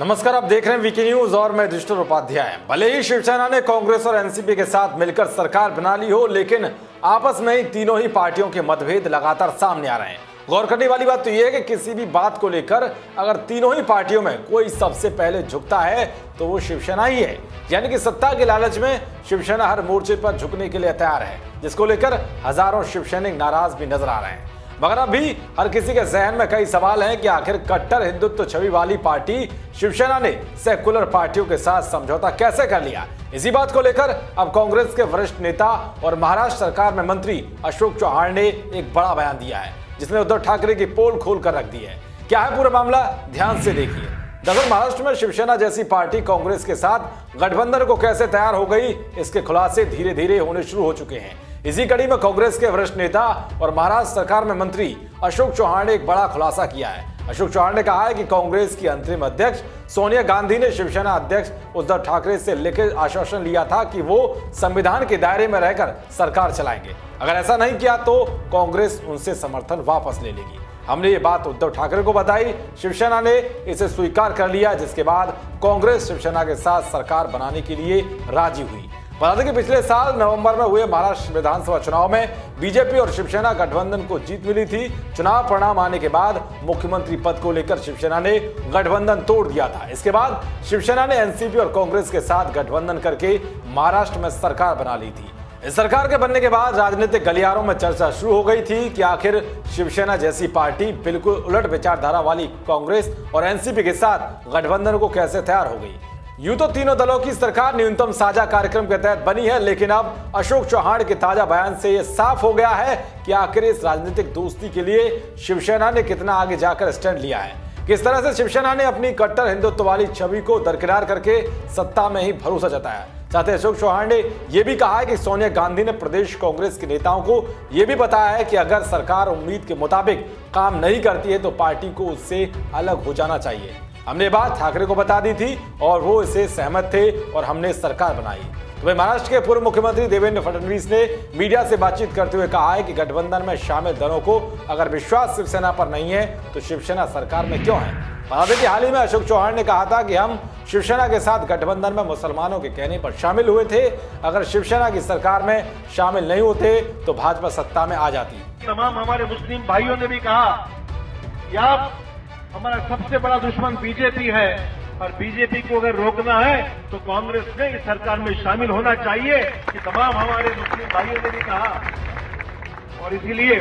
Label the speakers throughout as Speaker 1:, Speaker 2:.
Speaker 1: नमस्कार, आप देख रहे हैं वीके न्यूज और मैं युधिष्ठिर उपाध्याय। भले ही शिवसेना ने कांग्रेस और एनसीपी के साथ मिलकर सरकार बना ली हो, लेकिन आपस में ही तीनों ही पार्टियों के मतभेद लगातार सामने आ रहे हैं। गौर करने वाली बात तो यह है कि किसी भी बात को लेकर अगर तीनों ही पार्टियों में कोई सबसे पहले झुकता है तो वो शिवसेना ही है। यानी कि सत्ता के लालच में शिवसेना हर मोर्चे पर झुकने के लिए तैयार है, जिसको लेकर हजारों शिवसैनिक नाराज भी नजर आ रहे हैं। मगर अभी हर किसी के जहन में कई सवाल हैं कि आखिर कट्टर हिंदुत्व छवि वाली पार्टी शिवसेना ने सेकुलर पार्टियों के साथ समझौता कैसे कर लिया। इसी बात को लेकर अब कांग्रेस के वरिष्ठ नेता और महाराष्ट्र सरकार में मंत्री अशोक चव्हाण ने एक बड़ा बयान दिया है, जिसने उद्धव ठाकरे की पोल खोल कर रख दी है। क्या है पूरा मामला, ध्यान से देखिए। दरअसल महाराष्ट्र में शिवसेना जैसी पार्टी कांग्रेस के साथ गठबंधन को कैसे तैयार हो गई, इसके खुलासे धीरे धीरे होने शुरू हो चुके हैं। इसी कड़ी में कांग्रेस के वरिष्ठ नेता और महाराष्ट्र सरकार में मंत्री अशोक चव्हाण ने एक बड़ा खुलासा किया है। अशोक चव्हाण ने कहा है कि कांग्रेस की अंतरिम अध्यक्ष सोनिया गांधी ने शिवसेना अध्यक्ष उद्धव ठाकरे से लिखित आश्वासन लिया था कि वो संविधान के दायरे में रहकर सरकार चलाएंगे। अगर ऐसा नहीं किया तो कांग्रेस उनसे समर्थन वापस ले लेगी। हमने ये बात उद्धव ठाकरे को बताई, शिवसेना ने इसे स्वीकार कर लिया, जिसके बाद कांग्रेस शिवसेना के साथ सरकार बनाने के लिए राजी हुई। बता दें कि पिछले साल नवंबर में हुए महाराष्ट्र विधानसभा चुनाव में बीजेपी और शिवसेना गठबंधन को जीत मिली थी। चुनाव परिणाम आने के बाद मुख्यमंत्री पद को लेकर शिवसेना ने गठबंधन तोड़ दिया था। इसके बाद शिवसेना ने एनसीपी और कांग्रेस के साथ गठबंधन करके महाराष्ट्र में सरकार बना ली थी। इस सरकार के बनने के बाद राजनीतिक गलियारों में चर्चा शुरू हो गई थी कि आखिर शिवसेना जैसी पार्टी बिल्कुल उलट विचारधारा वाली कांग्रेस और एनसीपी के साथ गठबंधन को कैसे तैयार हो गई। यूं तो तीनों दलों की सरकार न्यूनतम साझा कार्यक्रम के तहत बनी है, लेकिन अब अशोक चव्हाण के ताजा बयान से यह साफ हो गया है कि आखिर इस राजनीतिक दोस्ती के लिए शिवसेना ने कितना आगे जाकर स्टैंड लिया है। किस तरह से शिवसेना ने अपनी कट्टर हिंदुत्व वाली छवि को दरकिनार करके सत्ता में ही भरोसा जताया। साथ ही अशोक चव्हाण ने यह भी कहा है कि सोनिया गांधी ने प्रदेश कांग्रेस के नेताओं को यह भी बताया है कि अगर सरकार उम्मीद के मुताबिक काम नहीं करती है तो पार्टी को उससे अलग हो जाना चाहिए। हमने ये बात ठाकरे को बता दी थी और वो इससे सहमत थे और हमने सरकार बनाई। तो वही महाराष्ट्र के पूर्व मुख्यमंत्री देवेंद्र फडणवीस ने मीडिया से बातचीत करते हुए कहा है कि गठबंधन में शामिल दलों को अगर विश्वास शिवसेना पर नहीं है तो शिवसेना सरकार में क्यों है। बता दें कि हाल ही में अशोक चव्हाण ने कहा था कि हम शिवसेना के साथ गठबंधन में मुसलमानों के कहने पर शामिल हुए थे। अगर शिवसेना की सरकार में शामिल नहीं होते तो भाजपा सत्ता में आ जाती।
Speaker 2: तमाम हमारे मुस्लिम भाइयों ने भी कहा कि हमारा सबसे बड़ा दुश्मन बीजेपी है और बीजेपी को अगर रोकना है तो कांग्रेस ने इस सरकार में शामिल होना चाहिए, कि तमाम हमारे मुस्लिम भाइयों ने भी कहा। और इसीलिए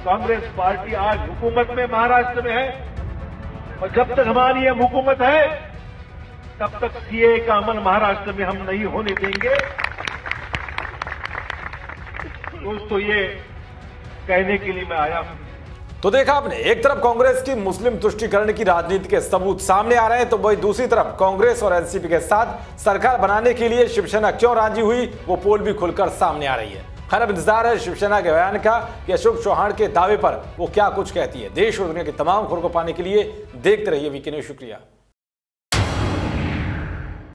Speaker 2: कांग्रेस पार्टी आज हुकूमत में महाराष्ट्र में है और जब तक हमारी ये हुकूमत है तब तक सीए का अमल महाराष्ट्र में हम नहीं होने देंगे। दोस्तों, ये कहने के लिए मैं आया हूं।
Speaker 1: तो देखा आपने, एक तरफ कांग्रेस की मुस्लिम तुष्टीकरण की राजनीति के सबूत सामने आ रहे हैं, तो वही दूसरी तरफ कांग्रेस और एनसीपी के साथ सरकार बनाने के लिए शिवसेना क्यों राजी हुई, वो पोल भी खुलकर सामने आ रही है। खैर, अब इंतजार है शिवसेना के बयान का कि अशोक चव्हाण के दावे पर वो क्या कुछ कहती है। देश और दुनिया की तमाम खबरों को पाने के लिए देखते रहिए वीके न्यूज। शुक्रिया।